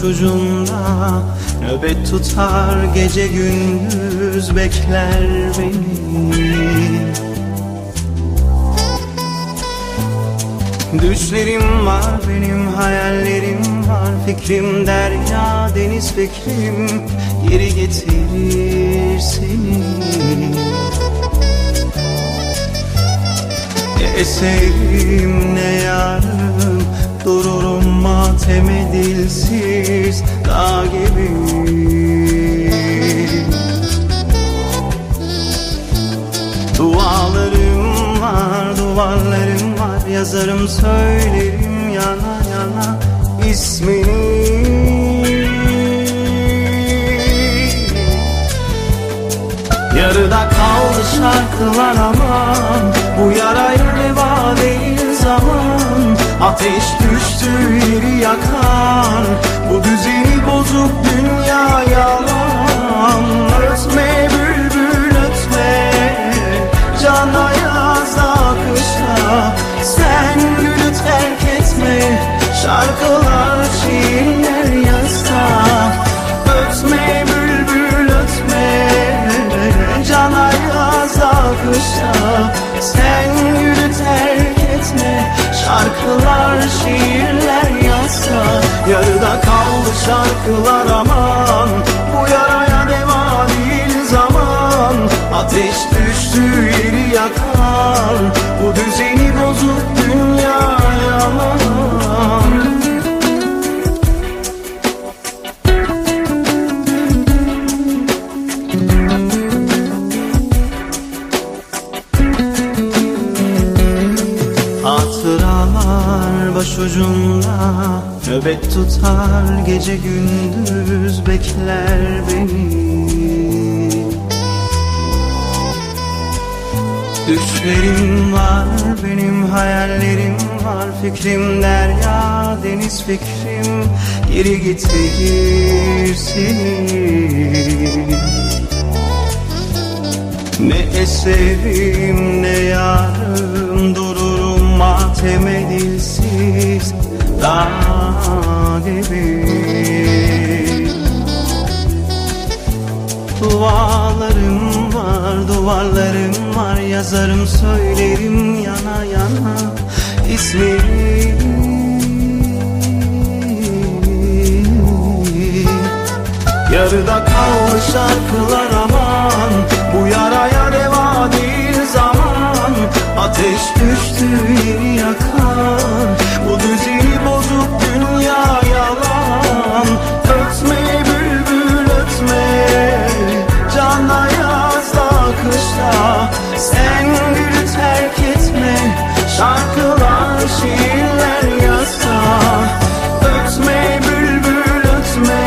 başucumda, nöbet tutar gece gündüz bekler beni. Düşlerim var benim, hayallerim var, fikrim derya deniz fikrim geri getirir seni. Ne eserim ne yarım, dururum mateme dilsiz dağ gibi. Dualarım var, duvarlarım var, yazarım söylerim yana yana ismini. Yarıda kaldı şarkılar aman, bu yarayla deva değil zaman. Ateş düştü yeri yakar, bu düzeni bozuk dünya yalan. Ötme bülbül ötme, cana yazda kışta, sen gülü terk etme, şarkılar şiirler yazsa. Ötme bülbül ötme, cana yazda kışta, sen gülü terk etme, şarkılar şiirler yazsa. Yarıda kaldı şarkılar aman, bu yaraya deva değil zaman. Ateş düştü yeri yakar, bu düzeni bozuk dünya yalan. Hatıralar başucumda, nöbet tutar gece gündüz bekler beni. Düşlerim var benim, hayallerim var, fikrim derya deniz fikrim geri getirir seni. Ne eserim ne yarım, dururum mateme dilsiz dağ gibi. Dualarım var, duvarlarım var, yazarım söylerim yana yana ismini. Yarıda kaldı şarkılar aman, bu yaraya deva değil zaman. Ateş düştü yeri yakar, bu düzeni bozuk dünya yalan. Ötme bülbül ötme, cana yazda kışta, sen gülü terk etme, şarkılar şiirler yazsa. Ötme bülbül ötme,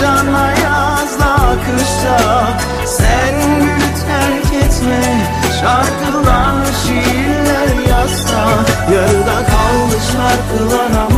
cana yazda kışta, sen gülü terk etme, şarkılar şiirler yazsa. Yarıda kaldı şarkılar ama